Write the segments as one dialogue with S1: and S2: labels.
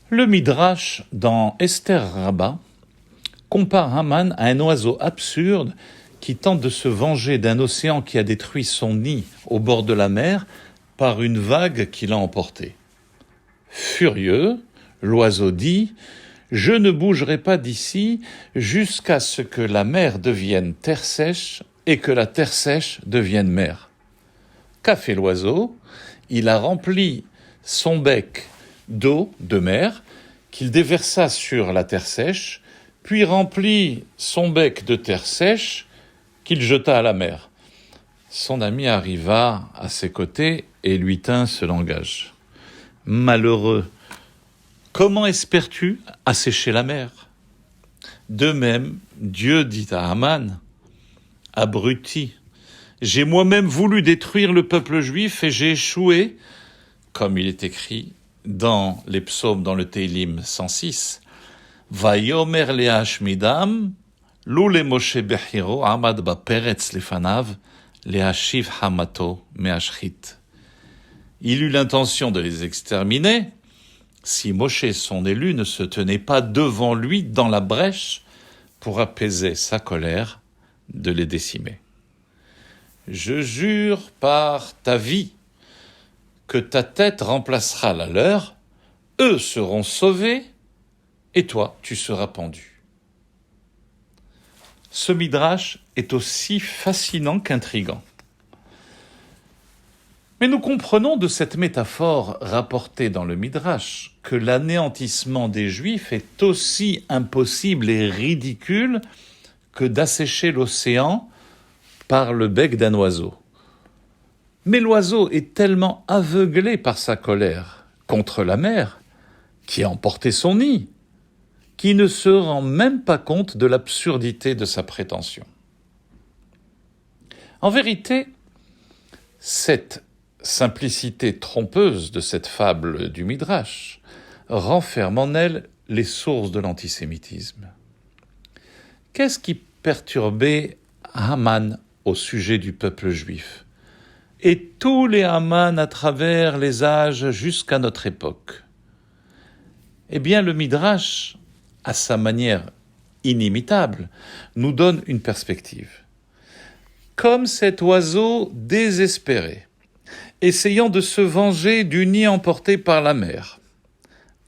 S1: Le Midrash, dans Esther Rabbah, compare Haman à un oiseau absurde qui tente de se venger d'un océan qui a détruit son nid au bord de la mer par une vague qui l'a emporté. Furieux, l'oiseau dit « Je ne bougerai pas d'ici jusqu'à ce que la mer devienne terre sèche et que la terre sèche devienne mer. » Qu'a fait l'oiseau ? Il a rempli son bec d'eau de mer qu'il déversa sur la terre sèche, puis remplit son bec de terre sèche qu'il jeta à la mer. Son ami arriva à ses côtés et lui tint ce langage. « Malheureux, comment espères-tu assécher la mer ?» De même, Dieu dit à Haman, « Abruti, j'ai moi-même voulu détruire le peuple juif et j'ai échoué, comme il est écrit dans les psaumes dans le Télim 106. Vayomer le'ashmidam, lule Moshe bechiro amad baperetz lefanav, le'ashiv hamato me'ashchit. Il eut l'intention de les exterminer si Moshe, son élu, ne se tenait pas devant lui dans la brèche pour apaiser sa colère de les décimer. Je jure par ta vie que ta tête remplacera la leur, eux seront sauvés, et toi, tu seras pendu. Ce midrash est aussi fascinant qu'intrigant. Mais nous comprenons de cette métaphore rapportée dans le midrash que l'anéantissement des Juifs est aussi impossible et ridicule que d'assécher l'océan par le bec d'un oiseau. Mais l'oiseau est tellement aveuglé par sa colère contre la mer, qui a emporté son nid, qu'il ne se rend même pas compte de l'absurdité de sa prétention. En vérité, cette simplicité trompeuse de cette fable du Midrash renferme en elle les sources de l'antisémitisme. Qu'est-ce qui perturbait Haman au sujet du peuple juif ? Et tous les Haman à travers les âges jusqu'à notre époque. Eh bien, le Midrash, à sa manière inimitable, nous donne une perspective. Comme cet oiseau désespéré, essayant de se venger du nid emporté par la mer,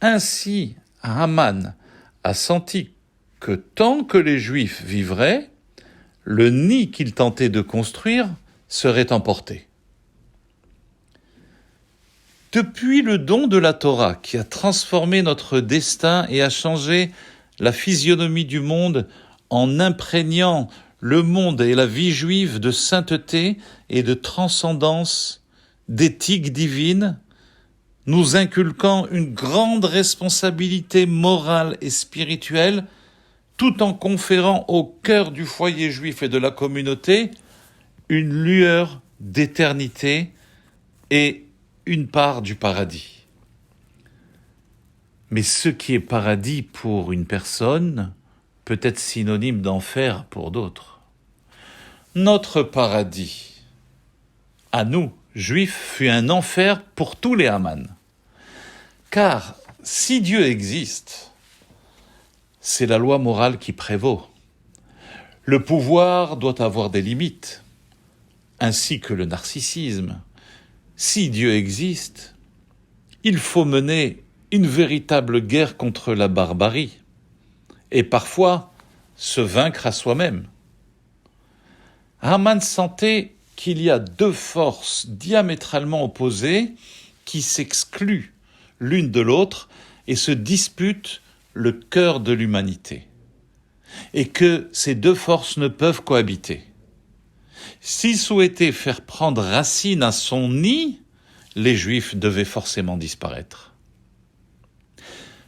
S1: ainsi Haman a senti que tant que les Juifs vivraient, le nid qu'il tentait de construire serait emporté. Depuis le don de la Torah qui a transformé notre destin et a changé la physionomie du monde en imprégnant le monde et la vie juive de sainteté et de transcendance, d'éthique divine, nous inculquant une grande responsabilité morale et spirituelle, tout en conférant au cœur du foyer juif et de la communauté une lueur d'éternité et une part du paradis. Mais ce qui est paradis pour une personne peut être synonyme d'enfer pour d'autres. Notre paradis, à nous, juifs, fut un enfer pour tous les Haman. Car si Dieu existe, c'est la loi morale qui prévaut. Le pouvoir doit avoir des limites, ainsi que le narcissisme. Si Dieu existe, il faut mener une véritable guerre contre la barbarie et parfois se vaincre à soi-même. Haman sentait qu'il y a deux forces diamétralement opposées qui s'excluent l'une de l'autre et se disputent le cœur de l'humanité, et que ces deux forces ne peuvent cohabiter. S'il souhaitait faire prendre racine à son nid, les Juifs devaient forcément disparaître.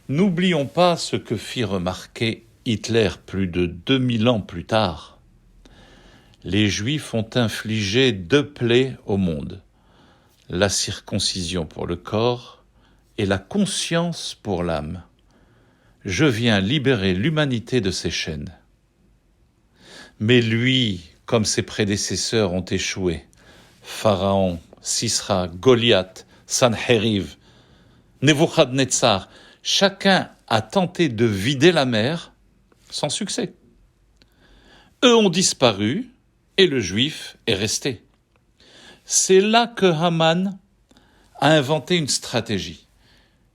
S1: N'oublions pas ce que fit remarquer Hitler plus de 2000 ans plus tard. Les Juifs ont infligé deux plaies au monde, la circoncision pour le corps et la conscience pour l'âme. Je viens libérer l'humanité de ses chaînes. Mais lui, comme ses prédécesseurs ont échoué, Pharaon, Sisra, Goliath, Sanheriv, Nebuchadnezzar, Chacun a tenté de vider la mer sans succès. Eux ont disparu et le juif est resté. C'est là que Haman a inventé une stratégie.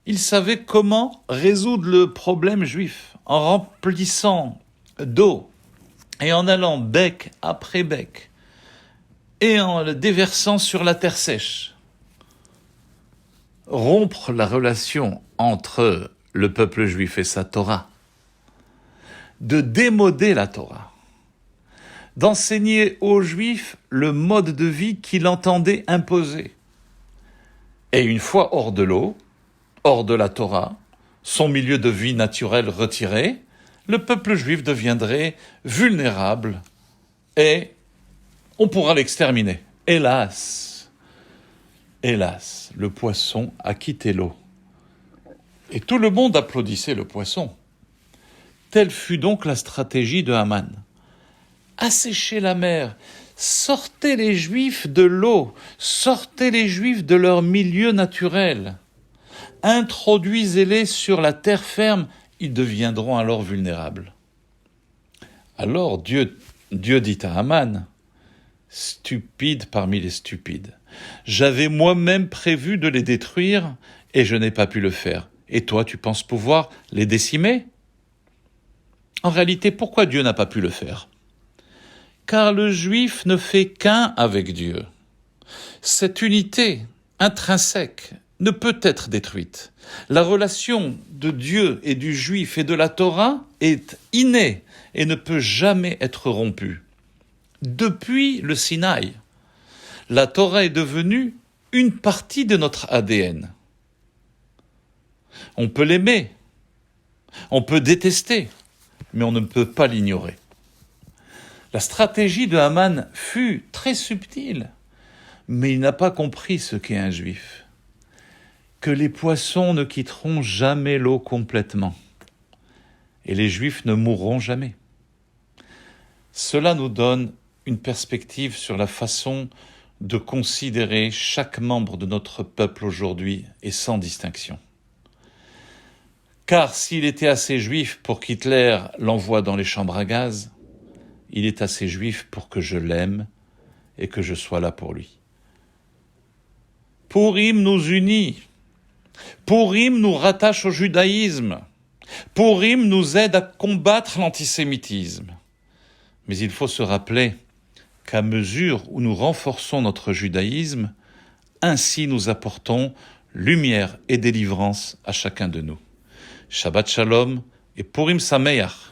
S1: Il savait comment résoudre le problème juif en remplissant d'eau et en allant bec après bec et en le déversant sur la terre sèche. Rompre la relation entre le peuple juif et sa Torah, de démoder la Torah, d'enseigner aux Juifs le mode de vie qu'il entendait imposer. Et une fois hors de l'eau, hors de la Torah, son milieu de vie naturel retiré, le peuple juif deviendrait vulnérable et on pourra l'exterminer. Hélas, le poisson a quitté l'eau. Et tout le monde applaudissait le poisson. Telle fut donc la stratégie de Haman. Assécher la mer, sortez les Juifs de l'eau, sortez les Juifs de leur milieu naturel, introduisez-les sur la terre ferme, ils deviendront alors vulnérables. Alors Dieu dit à Haman, stupide parmi les stupides, j'avais moi-même prévu de les détruire et je n'ai pas pu le faire. Et toi, tu penses pouvoir les décimer ? En réalité, pourquoi Dieu n'a pas pu le faire ? Car le juif ne fait qu'un avec Dieu. Cette unité intrinsèque ne peut être détruite. La relation de Dieu et du juif et de la Torah est innée et ne peut jamais être rompue. Depuis le Sinaï, la Torah est devenue une partie de notre ADN. On peut l'aimer, on peut détester, mais on ne peut pas l'ignorer. La stratégie de Haman fut très subtile, mais il n'a pas compris ce qu'est un juif. Que les poissons ne quitteront jamais l'eau complètement, et les juifs ne mourront jamais. Cela nous donne une perspective sur la façon de considérer chaque membre de notre peuple aujourd'hui et sans distinction. Car s'il était assez juif pour qu'Hitler l'envoie dans les chambres à gaz, il est assez juif pour que je l'aime et que je sois là pour lui. Pourim nous unit. Pourim nous rattache au judaïsme. Pourim nous aide à combattre l'antisémitisme. Mais il faut se rappeler qu'à mesure où nous renforçons notre judaïsme, ainsi nous apportons lumière et délivrance à chacun de nous. Shabbat Shalom et Purim Sameach.